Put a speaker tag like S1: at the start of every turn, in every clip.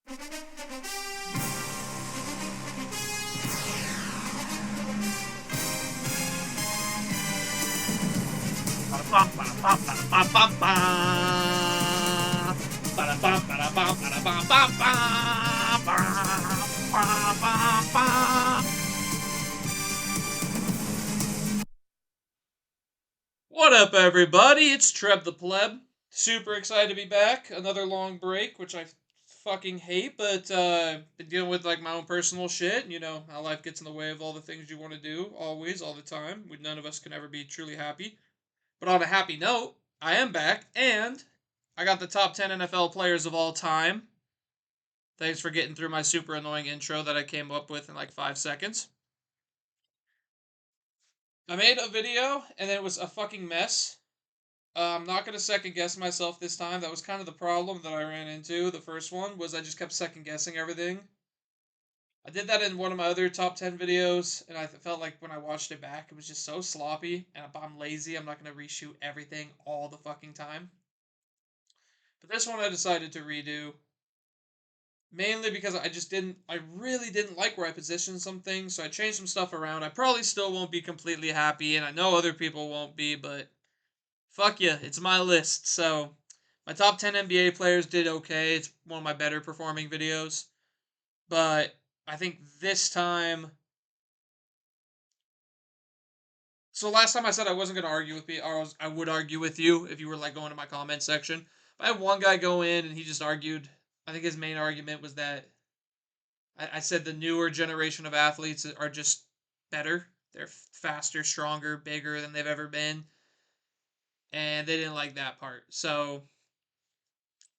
S1: What up, everybody? It's Treb the Pleb. Super excited to be back. Another long break, which I fucking hate, but been dealing with like my own personal shit. You know how life gets in the way of all the things you want to do, always, all the time. None of us can ever be truly happy. But on a happy note, I am back, and I got the top 10 NFL players of all time. Thanks for getting through my super annoying intro that I came up with in like 5 seconds. I made a video, and it was a fucking mess. I'm not gonna second guess myself this time. That was kind of the problem that I ran into. The first one was I just kept second guessing everything. I did that in one of my other top 10 videos, and I felt like when I watched it back, it was just so sloppy. And I'm lazy. I'm not gonna reshoot everything all the fucking time. But this one I decided to redo, mainly because I really didn't like where I positioned some things. So I changed some stuff around. I probably still won't be completely happy, and I know other people won't be, but fuck yeah, it's my list. So my top 10 NBA players did okay. It's one of my better performing videos. But I think this time. So last time I said I wasn't going to argue with me, or I would argue with you if you were like going to my comment section. But I had one guy go in and he just argued. I think his main argument was that I said the newer generation of athletes are just better. They're faster, stronger, bigger than they've ever been. And they didn't like that part. So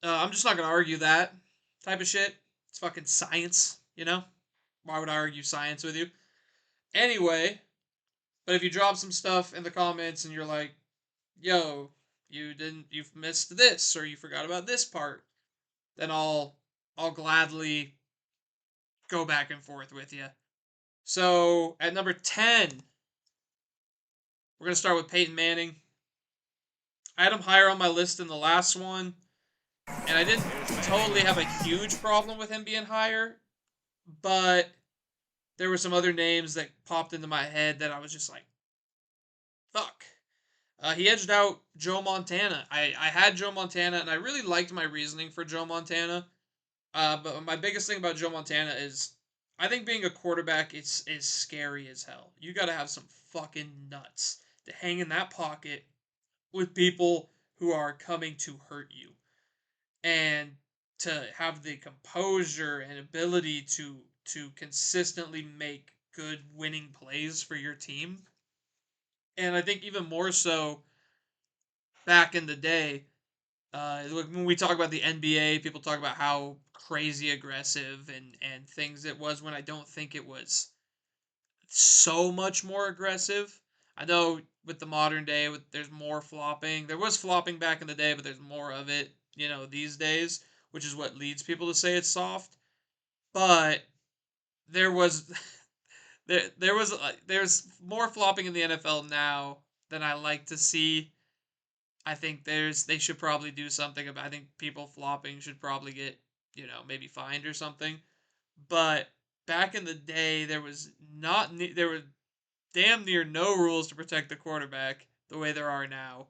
S1: I'm just not gonna argue that type of shit. It's fucking science, you know. Why would I argue science with you? Anyway, but if you drop some stuff in the comments and you're like, "Yo, you've missed this or you forgot about this part," then I'll gladly go back and forth with you. So at number 10, we're gonna start with Peyton Manning. I had him higher on my list than the last one, and I didn't totally have a huge problem with him being higher, but there were some other names that popped into my head that I was just like, fuck. He edged out Joe Montana. I had Joe Montana, and I really liked my reasoning for Joe Montana. But my biggest thing about Joe Montana is I think being a quarterback is scary as hell. You got to have some fucking nuts to hang in that pocket with people who are coming to hurt you, and to have the composure and ability to consistently make good winning plays for your team. And I think even more so back in the day, when we talk about the NBA, people talk about how crazy aggressive and things it was when I don't think it was so much more aggressive. I know with the modern day, there's more flopping. There was flopping back in the day, but there's more of it, these days, which is what leads people to say it's soft. But there was there's more flopping in the NFL now than I like to see. I think they should probably do something about. I think people flopping should probably get maybe fined or something. But back in the day, there were damn near no rules to protect the quarterback the way there are now.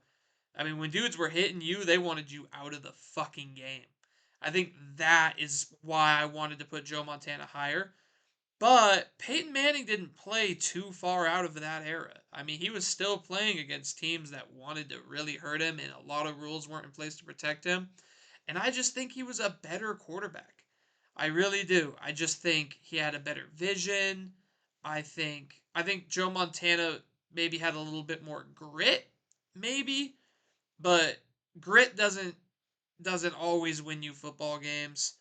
S1: I mean, when dudes were hitting you, they wanted you out of the fucking game. I think that is why I wanted to put Joe Montana higher. But Peyton Manning didn't play too far out of that era. I mean, he was still playing against teams that wanted to really hurt him, and a lot of rules weren't in place to protect him. And I just think he was a better quarterback. I really do. I just think he had a better vision. I think Joe Montana maybe had a little bit more grit, maybe, but grit doesn't always win you football games.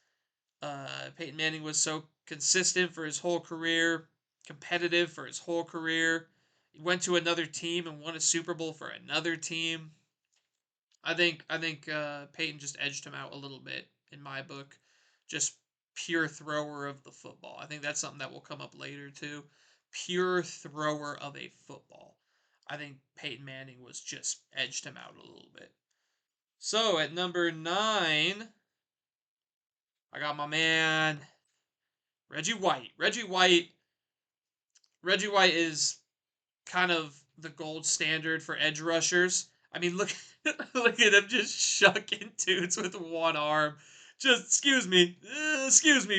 S1: Peyton Manning was so consistent for his whole career, competitive for his whole career. He went to another team and won a Super Bowl for another team. I think Peyton just edged him out a little bit in my book. Just pure thrower of the football. I think that's something that will come up later too. Pure thrower of a football. I think Peyton Manning was just edged him out a little bit. So at number 9, I got my man Reggie White. Reggie White is kind of the gold standard for edge rushers. I mean, look look at him just shucking dudes with one arm. Just excuse me,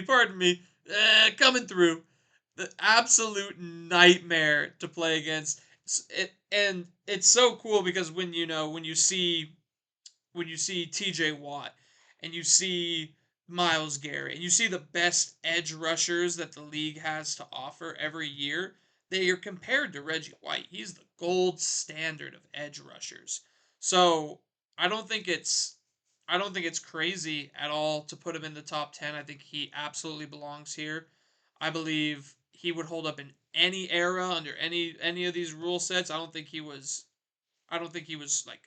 S1: pardon me, coming through. The absolute nightmare to play against. And it's so cool because when you see TJ Watt and you see Miles Garrett and you see the best edge rushers that the league has to offer every year, they are compared to Reggie White. He's the gold standard of edge rushers. So I don't think it's I don't think it's crazy at all to put him in the top 10. I think he absolutely belongs here. I believe he would hold up in any era under any of these rule sets. I don't think he was like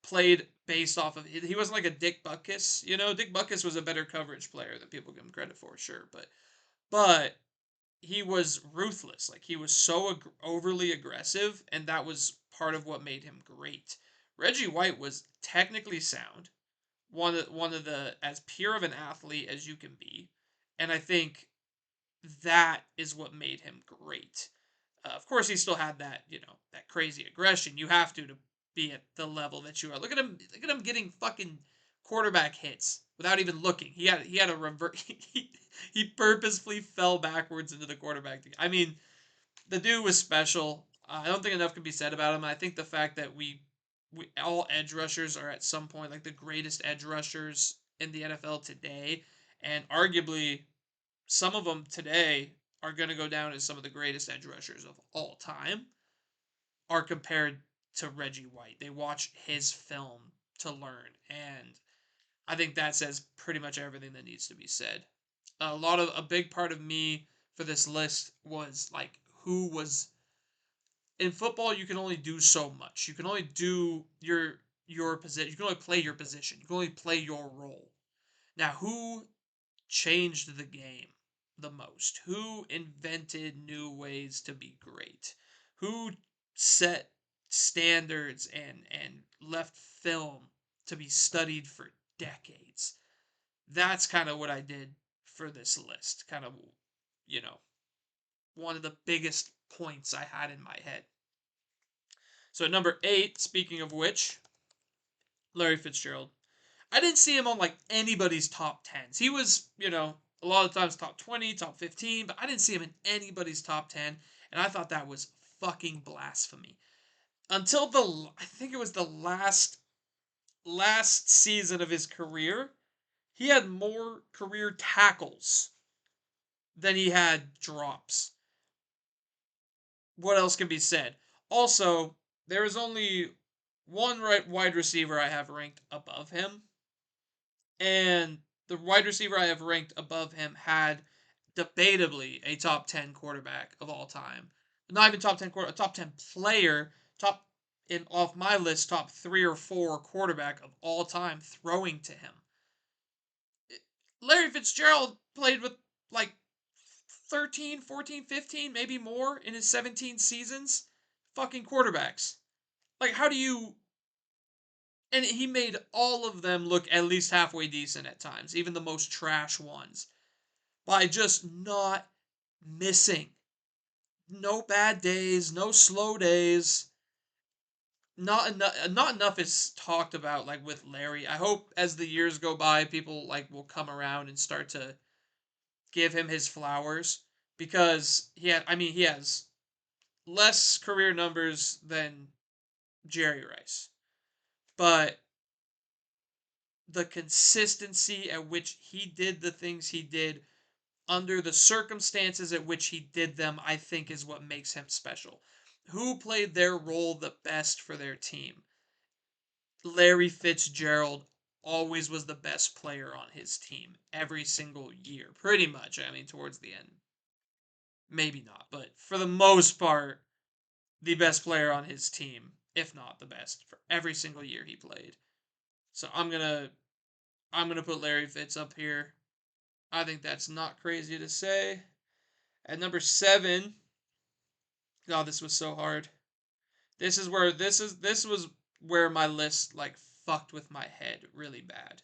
S1: played based off of he wasn't like a Dick Butkus. Dick Butkus was a better coverage player than people give him credit for, sure, but he was ruthless. Like he was so overly aggressive, and that was part of what made him great. Reggie White was technically sound, one of the as pure of an athlete as you can be, and I think that is what made him great. Of course, he still had that crazy aggression. You have to be at the level that you are. Look at him! Look at him getting fucking quarterback hits without even looking. He had a revert. He purposefully fell backwards into the quarterback. I mean, the dude was special. I don't think enough can be said about him. I think the fact that we all edge rushers are at some point like the greatest edge rushers in the NFL today, and arguably some of them today are going to go down as some of the greatest edge rushers of all time, are compared to Reggie White. They watch his film to learn, and I think that says pretty much everything that needs to be said. A big part of me for this list was like who was in football. You can only do so much. You can only do your position. You can only play your position. You can only play your role. Now, who changed the game the most? Who invented new ways to be great? Who set standards and left film to be studied for decades? That's kind of what I did for this list. Kind of, you know, one of the biggest points I had in my head. So at number 8, speaking of which, Larry Fitzgerald. I didn't see him on like anybody's top 10s. He was, a lot of times top 20, top 15, but I didn't see him in anybody's top 10, and I thought that was fucking blasphemy. Until I think it was the last season of his career, he had more career tackles than he had drops. What else can be said? Also, there is only one wide receiver I have ranked above him, and the wide receiver I have ranked above him had debatably a top 10 quarterback of all time. Not even top 10 a top 10 player, top in off my list, top 3 or 4 quarterback of all time throwing to him. Larry Fitzgerald played with like 13, 14, 15, maybe more in his 17 seasons. Fucking quarterbacks. Like, how do you. And he made all of them look at least halfway decent at times, even the most trash ones, by just not missing. No bad days, no slow days. Not enough is talked about like with Larry. I hope as the years go by, people like will come around and start to give him his flowers because he has less career numbers than Jerry Rice, but the consistency at which he did the things he did under the circumstances at which he did them, I think is what makes him special. Who played their role the best for their team? Larry Fitzgerald always was the best player on his team every single year, pretty much. I mean, towards the end, maybe not, but for the most part, the best player on his team, if not the best, for every single year he played. So I'm gonna put Larry Fitz up here. I think that's not crazy to say. At number 7, God, this was so hard. This was where my list like fucked with my head really bad.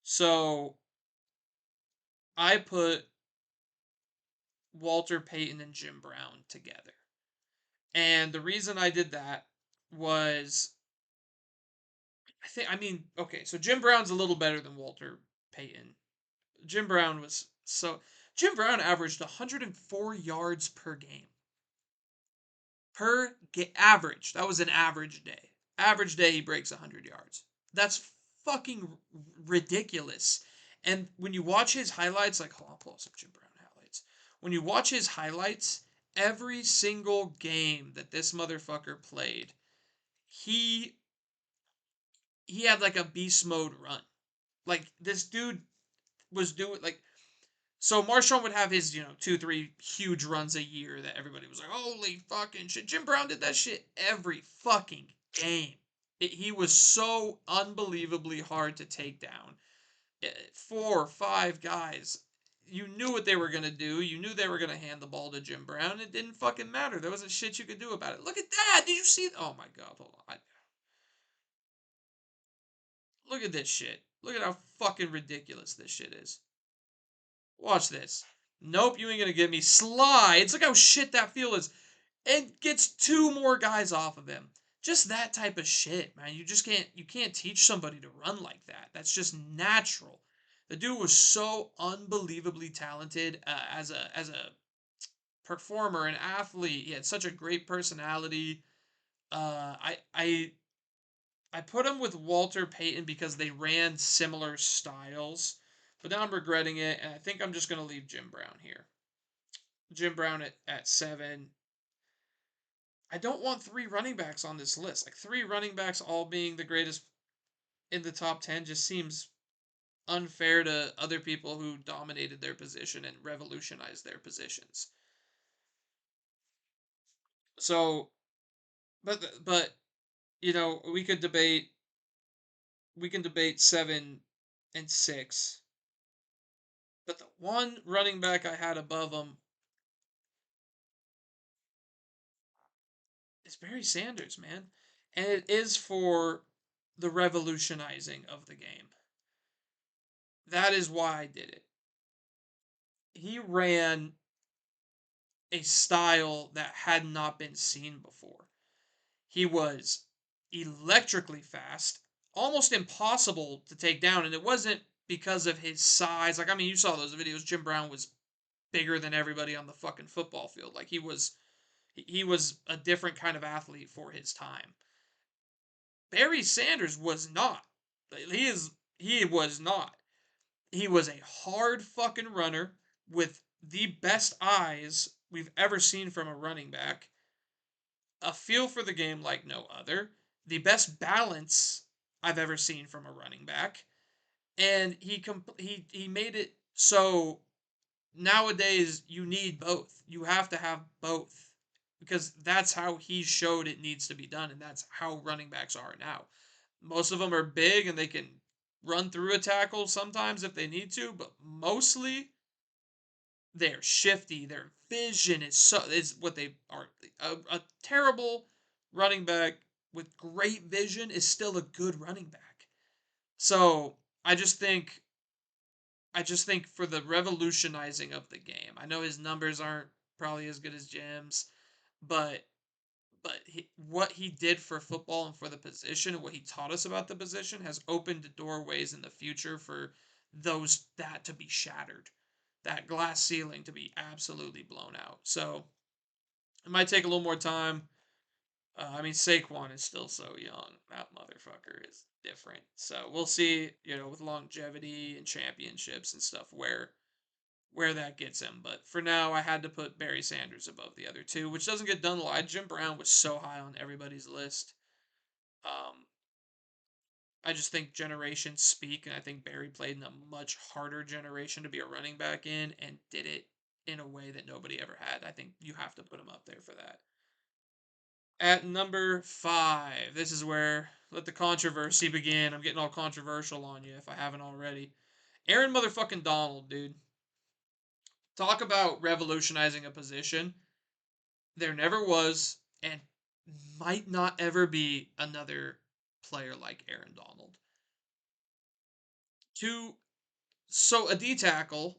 S1: So I put Walter Payton and Jim Brown together. And the reason I did that was okay, so Jim Brown's a little better than Walter Payton. Jim Brown was so Jim Brown averaged 104 yards per game. Average. That was an average day. Average day he breaks 100 yards. That's fucking ridiculous. And when you watch his highlights, like, hold on, I'll pull up some Jim Brown highlights. When you watch his highlights, every single game that this motherfucker played, he he had like a beast mode run. Like this dude was doing like so Marshawn would have his, 2, 3 huge runs a year that everybody was like, holy fucking shit. Jim Brown did that shit every fucking game. He was so unbelievably hard to take down. 4 or 5 guys. You knew what they were going to do. You knew they were going to hand the ball to Jim Brown. It didn't fucking matter. There wasn't shit you could do about it. Look at that. Did you see? Oh my God. Hold on. Look at this shit. Look at how fucking ridiculous this shit is. Watch this. Nope, you ain't gonna get me. Slides. Look how shit that field is. And gets 2 more guys off of him. Just that type of shit, man. You can't teach somebody to run like that. That's just natural. The dude was so unbelievably talented as a performer, an athlete. He had such a great personality. I put him with Walter Payton because they ran similar styles, but now I'm regretting it, and I think I'm just gonna leave Jim Brown here. Jim Brown at 7. I don't want 3 running backs on this list. Like 3 running backs all being the greatest in the top 10 just seems unfair to other people who dominated their position and revolutionized their positions. So, but we can debate 7 and 6, but the one running back I had above him is Barry Sanders, man. And it is for the revolutionizing of the game. That is why I did it. He ran a style that had not been seen before. He was electrically fast, almost impossible to take down, and it wasn't because of his size. Like, I mean, you saw those videos. Jim Brown was bigger than everybody on the fucking football field. Like he was a different kind of athlete for his time. Barry Sanders was not. He was not. He was a hard fucking runner with the best eyes we've ever seen from a running back, a feel for the game like no other, the best balance I've ever seen from a running back, and he made it so nowadays you need both. You have to have both because that's how he showed it needs to be done, and that's how running backs are now. Most of them are big and they can run through a tackle sometimes if they need to, but mostly they're shifty. Their vision is what they are. A terrible running back with great vision is still a good running back. So I just think for the revolutionizing of the game. I know his numbers aren't probably as good as Jim's, but what he did for football and for the position and what he taught us about the position has opened doorways in the future for that to be shattered, that glass ceiling to be absolutely blown out. So it might take a little more time. I mean, Saquon is still so young. That motherfucker is different. So we'll see, with longevity and championships and stuff, where that gets him. But for now, I had to put Barry Sanders above the other two, which doesn't get done a lot. Jim Brown was so high on everybody's list. Um, I just think generations speak, and I think Barry played in a much harder generation to be a running back in and did it in a way that nobody ever had. I think you have to put him up there for that. At number 5, this is where let the controversy begin. I'm getting all controversial on you if I haven't already. Aaron motherfucking Donald, dude. Talk about revolutionizing a position. There never was and might not ever be another player like Aaron Donald. To so a D tackle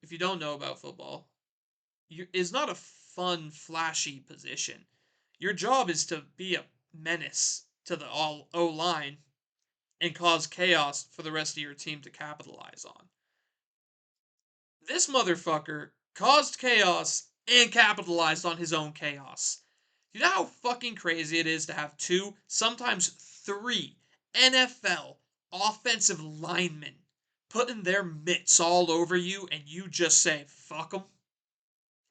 S1: if you don't know about football, is not a fun, flashy position. Your job is to be a menace to the all O line and cause chaos for the rest of your team to capitalize on. This motherfucker caused chaos and capitalized on his own chaos. You know how fucking crazy it is to have two, sometimes three NFL offensive linemen putting their mitts all over you and you just say, fuck them?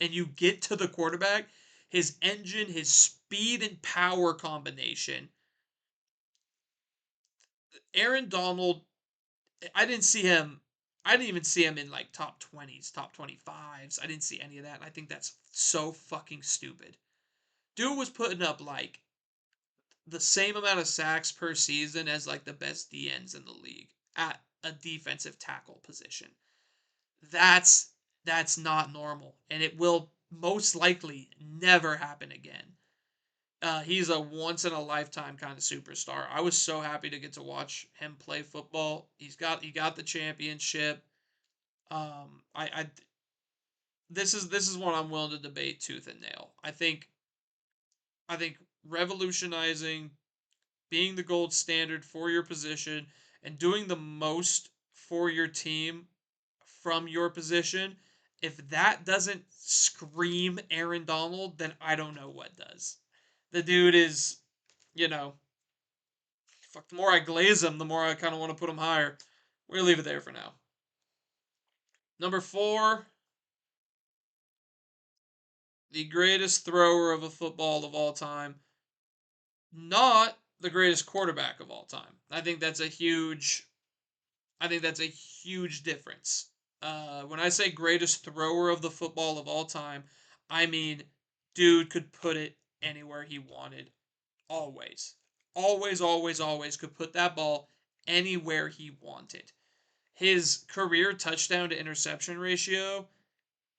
S1: And you get to the quarterback, his engine, his speed and power combination. Aaron Donald, I didn't see him. I didn't even see him in like top 20s, top 25s. I didn't see any of that. And I think that's so fucking stupid. Dude was putting up like the same amount of sacks per season as like the best DNs in the league at a defensive tackle position. That's that's not normal, and it will most likely never happen again. He's a once in a lifetime kind of superstar. I was so happy to get to watch him play football. He got the championship. I this is one I'm willing to debate tooth and nail. I think revolutionizing, being the gold standard for your position, and doing the most for your team from your position, if that doesn't scream Aaron Donald, then I don't know what does. The dude is, you know, fuck, the more I glaze him, the more I kind of want to put him higher. We're going to leave it there for now. Number 4, the greatest thrower of a football of all time. Not the greatest quarterback of all time. I think that's a huge difference. When I say greatest thrower of the football of all time, I mean dude could put it anywhere he wanted. Always. Always, always, always could put that ball anywhere he wanted. His career touchdown to interception ratio,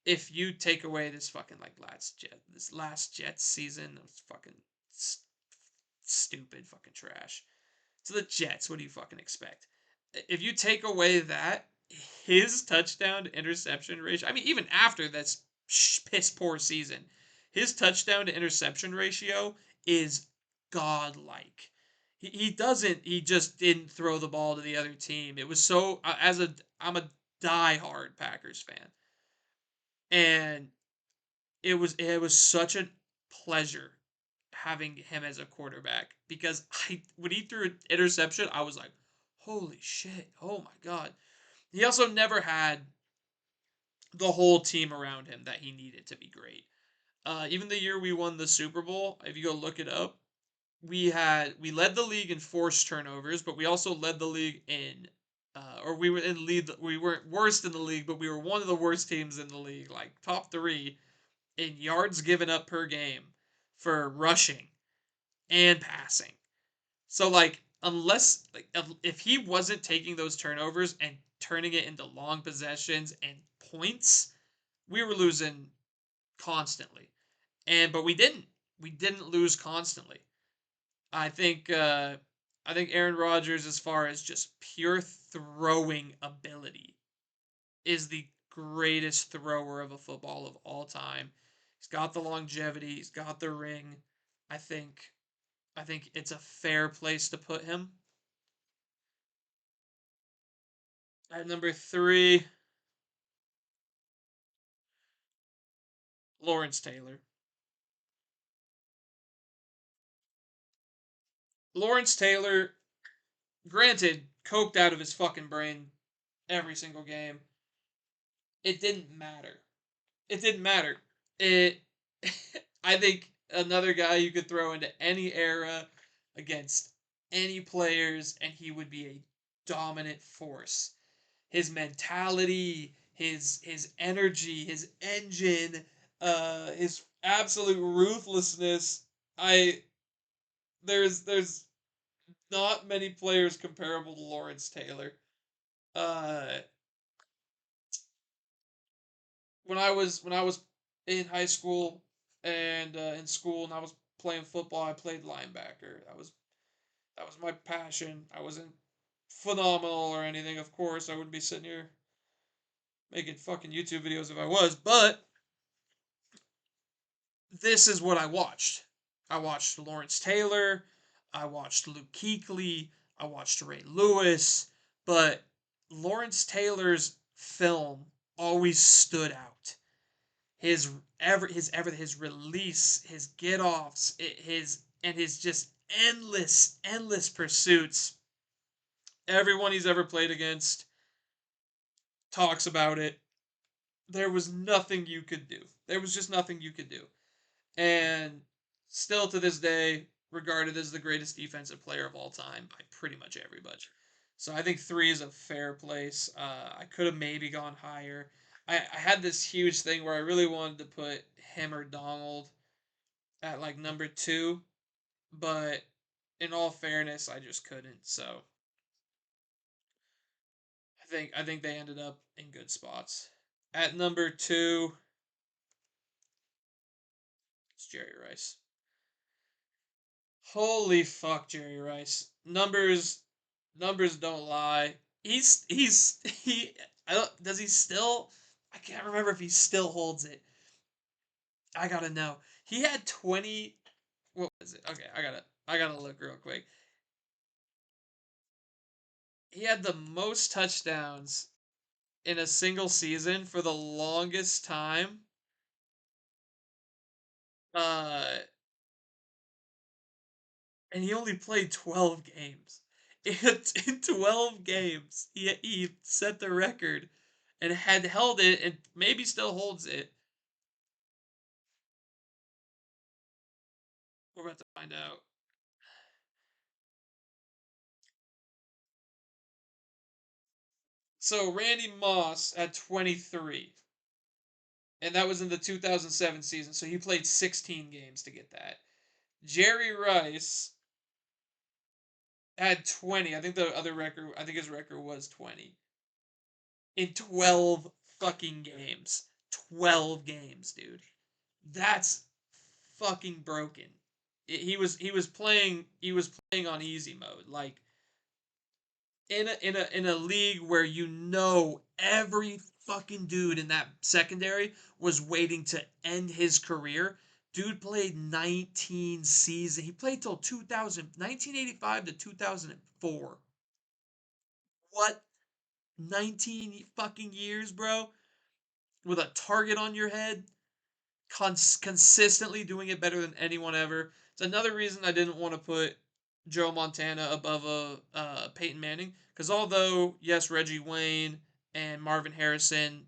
S1: if you take away this fucking like last Jets season, it was fucking stupid fucking trash. To the Jets, what do you fucking expect? If you take away that, his touchdown to interception ratio, I mean, even after that's piss poor season, his touchdown to interception ratio is godlike. He just didn't throw the ball to the other team. It was so, I'm a diehard Packers fan. And it was such a pleasure having him as a quarterback because when he threw an interception, I was like, holy shit, oh my god. He also never had the whole team around him that he needed to be great. Even the year we won the Super Bowl, if you go look it up, we led the league in forced turnovers, but we also led the league in or we were in lead. We weren't worst in the league, but we were one of the worst teams in the league, like top 3 in yards given up per game for rushing and passing. So like unless like if he wasn't taking those turnovers and turning it into long possessions and points, we were losing constantly. But we didn't. We didn't lose constantly. I think I think Aaron Rodgers, as far as just pure throwing ability, is the greatest thrower of a football of all time. He's got the longevity, he's got the ring. I think I think it's a fair place to put him. At number 3, Lawrence Taylor. Lawrence Taylor, granted, coked out of his fucking brain every single game. It didn't matter. It didn't matter. It I think another guy you could throw into any era against any players and he would be a dominant force. His mentality, his energy, his engine, his absolute ruthlessness. I there's not many players comparable to Lawrence Taylor. Uh, when I was in high school and in school and I was playing football, I played linebacker. That was my passion. I wasn't phenomenal or anything, of course. I wouldn't be sitting here making fucking YouTube videos if I was, but this is what I watched. I watched Lawrence Taylor, I watched Luke Kuechly, I watched Ray Lewis, but Lawrence Taylor's film always stood out. His release, his get offs, his just endless pursuits. Everyone he's ever played against talks about it. There was nothing you could do. There was just nothing you could do. And still to this day, regarded as the greatest defensive player of all time by pretty much everybody. So I think three is a fair place. I could have maybe gone higher. I had this huge thing where I really wanted to put him or Donald at like number two, but in all fairness, I just couldn't. So I think they ended up in good spots. At number two, it's Jerry Rice. Holy fuck, Jerry Rice. Numbers don't lie. He I don't does he still I can't remember if he still holds it. I gotta know. He had 20 what was it? Okay, I gotta look real quick. He had the most touchdowns in a single season for the longest time. Uh and he only played 12 games. In 12 games, he set the record and had held it and maybe still holds it. We're about to find out. So Randy Moss at 23, and that was in the 2007 season. So he played 16 games to get that. Jerry Rice had 20. I think the other record, I think his record was 20 in 12 fucking games. 12 games, dude. That's fucking broken. He was playing on easy mode. Like in a league where every fucking dude in that secondary was waiting to end his career. Dude played 19 seasons. He played till 1985 to 2004. What? 19 fucking years, bro? With a target on your head? Consistently doing it better than anyone ever. It's another reason I didn't want to put Joe Montana above Peyton Manning, because although yes, Reggie Wayne and Marvin Harrison,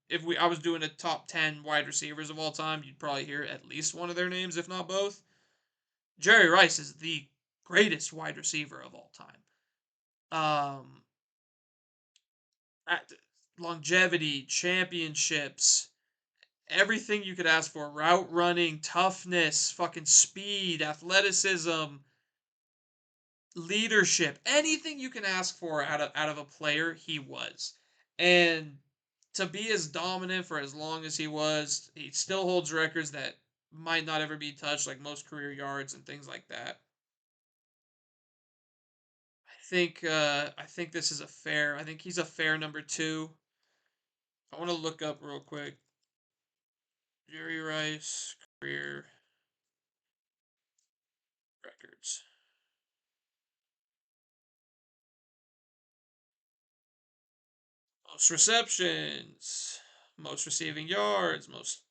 S1: if I was doing a top 10 wide receivers of all time, you'd probably hear at least one of their names, if not both. Jerry Rice is the greatest wide receiver of all time. Um, Longevity, championships, everything you could ask for: route running, toughness, fucking speed, athleticism, leadership, anything you can ask for out of a player, he was. And to be as dominant for as long as he was, he still holds records that might not ever be touched, like most career yards and things like that. I think this is a fair. I think he's a fair number two. I want to look up real quick. Jerry Rice career records. Most receptions, most receiving yards, most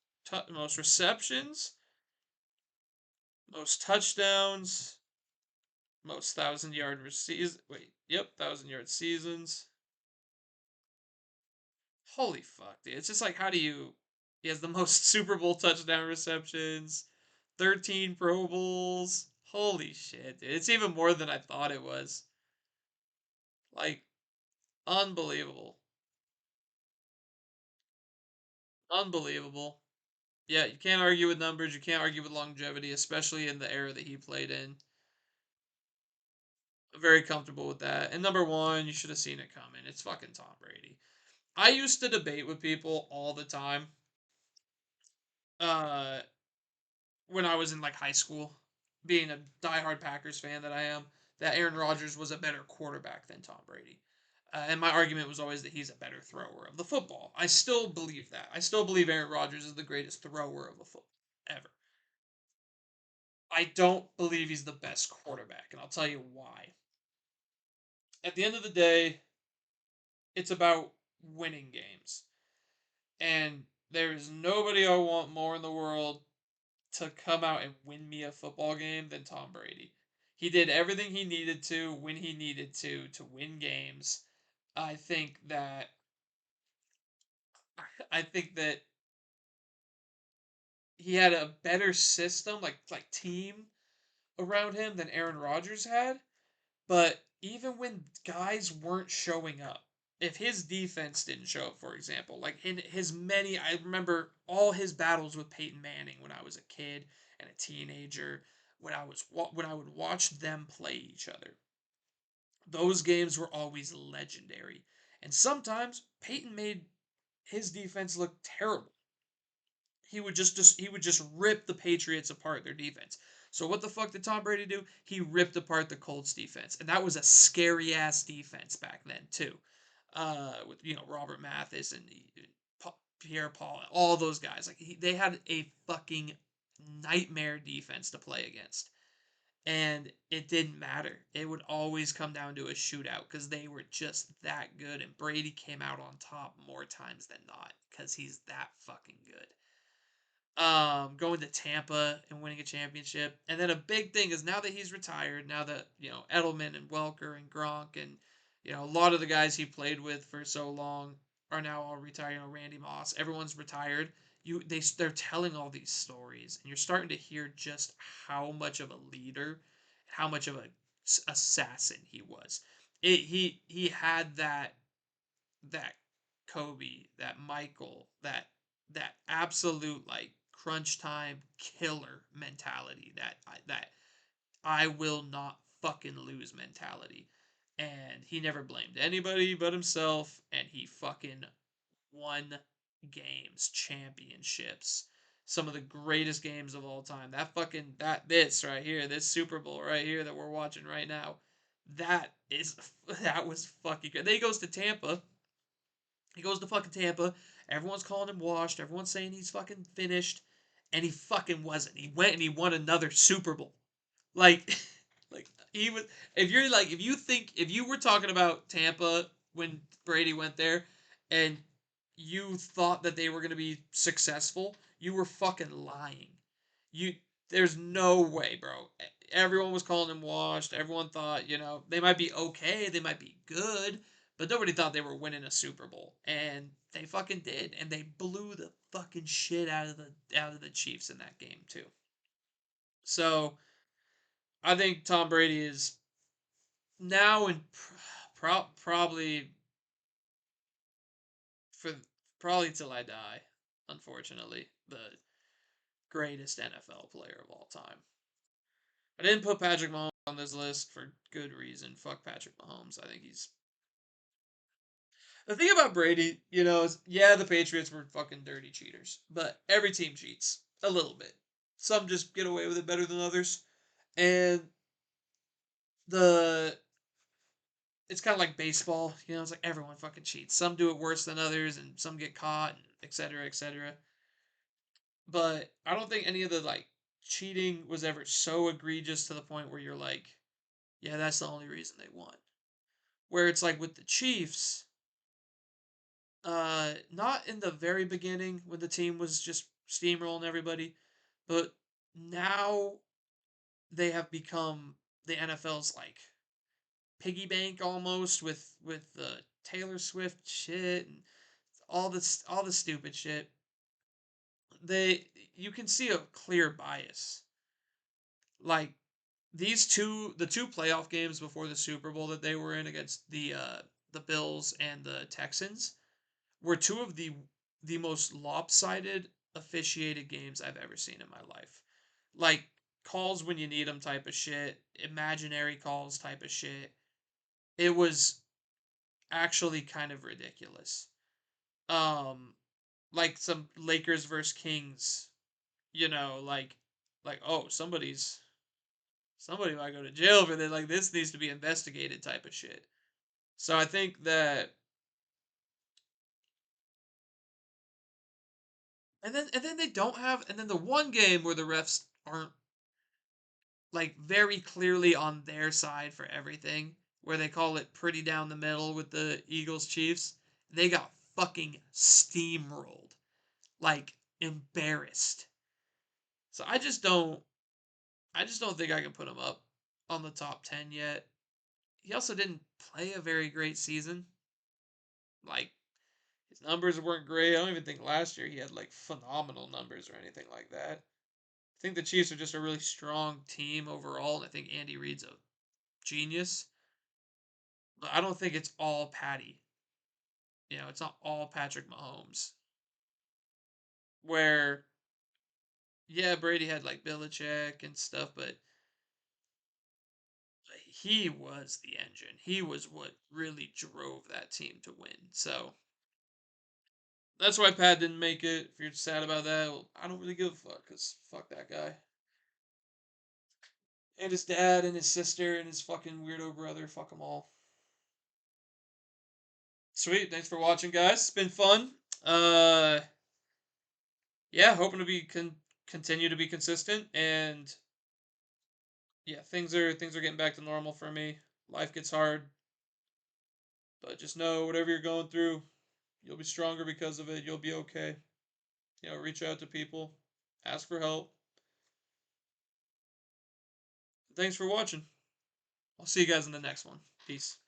S1: receptions, most touchdowns, most 1,000 yard seasons. Wait, yep, 1,000 yard seasons. Holy fuck, dude! It's just like, how do you? He has the most Super Bowl touchdown receptions, 13 Pro Bowls. Holy shit, dude! It's even more than I thought it was. Like, unbelievable, unbelievable. Yeah, you can't argue with numbers. You can't argue with longevity, especially in the era that he played in. Very comfortable with that. And number one, you should have seen it coming. It's fucking Tom Brady. I used to debate with people all the time. Uh, when I was in like high school, being a diehard Packers fan that I am, that Aaron Rodgers was a better quarterback than Tom Brady. And my argument was always that he's a better thrower of the football. I still believe that. I still believe Aaron Rodgers is the greatest thrower of the football ever. I don't believe he's the best quarterback, and I'll tell you why. At the end of the day, it's about winning games. And there is nobody I want more in the world to come out and win me a football game than Tom Brady. He did everything he needed to when he needed to win games. I think that I think that he had a better system, like team around him than Aaron Rodgers had. But even when guys weren't showing up, if his defense didn't show up, for example, like in his many, I remember all his battles with Peyton Manning when I was a kid and a teenager, when I would watch them play each other. Those games were always legendary, and sometimes Peyton made his defense look terrible. He would just rip the Patriots apart, their defense. So what the fuck did Tom Brady do? He ripped apart the Colts defense, and that was a scary ass defense back then too. With Robert Mathis and Pierre Paul, all those guys, like they had a fucking nightmare defense to play against, and it didn't matter. It would always come down to a shootout because they were just that good, and Brady came out on top more times than not because he's that fucking good. Going to Tampa and winning a championship. And then a big thing is now that he's retired, now that, Edelman and Welker and Gronk and, a lot of the guys he played with for so long are now all retired. Randy Moss, everyone's retired. They're telling all these stories, and you're starting to hear just how much of a leader, how much of a assassin he was. He had that Kobe, that Michael, that absolute like crunch time killer mentality, that I will not fucking lose mentality. And he never blamed anybody but himself, and he fucking won games, championships, some of the greatest games of all time. This right here, this Super Bowl right here that we're watching right now, that is that was fucking good. Then he goes to Tampa. He goes to fucking Tampa. Everyone's calling him washed. Everyone's saying he's fucking finished, and he fucking wasn't. He went and he won another Super Bowl. Like, like he was. If you were talking about Tampa when Brady went there, and you thought that they were going to be successful, you were fucking lying. You There's no way, bro. Everyone was calling him washed. Everyone thought, they might be okay, they might be good, but nobody thought they were winning a Super Bowl. And they fucking did, and they blew the fucking shit out of the Chiefs in that game too. So, I think Tom Brady is now and probably for probably till I die, unfortunately, the greatest NFL player of all time. I didn't put Patrick Mahomes on this list for good reason. Fuck Patrick Mahomes. I think he's the thing about Brady, is yeah, the Patriots were fucking dirty cheaters, but every team cheats a little bit. Some just get away with it better than others, and the it's kind of like baseball. It's like everyone fucking cheats. Some do it worse than others, and some get caught, and etc. etc. But I don't think any of the like cheating was ever so egregious to the point where you're like, yeah, that's the only reason they won. Where it's like with the Chiefs, not in the very beginning when the team was just steamrolling everybody, but now they have become the NFL's like piggy bank almost with the Taylor Swift shit and all the stupid shit. They You can see a clear bias. Like the two playoff games before the Super Bowl that they were in against the Bills and the Texans were two of the most lopsided officiated games I've ever seen in my life. Like calls when you need them type of shit, imaginary calls type of shit. It was actually kind of ridiculous. Um like some Lakers versus Kings, like oh, somebody might go to jail for this, like this needs to be investigated type of shit. So I think that, and then they don't have, and then the one game where the refs aren't like very clearly on their side for everything, where they call it pretty down the middle with the Eagles Chiefs, they got fucking steamrolled, like embarrassed. So I just don't think I can put him up on the top 10 yet. He also didn't play a very great season. Like his numbers weren't great. I don't even think last year he had like phenomenal numbers or anything like that. I think the Chiefs are just a really strong team overall, and I think Andy Reid's a genius. But I don't think it's all Patty. It's not all Patrick Mahomes. Where, yeah, Brady had like Belichick and stuff, but he was the engine. He was what really drove that team to win. So that's why Pat didn't make it. If you're sad about that, well, I don't really give a fuck, because fuck that guy. And his dad and his sister and his fucking weirdo brother. Fuck them all. Sweet. Thanks for watching, guys. It's been fun. Uh, yeah, hoping to continue to be consistent, and yeah, things are getting back to normal for me. Life gets hard, but just know whatever you're going through, you'll be stronger because of it. You'll be okay. Reach out to people, ask for help. Thanks for watching. I'll see you guys in the next one. Peace.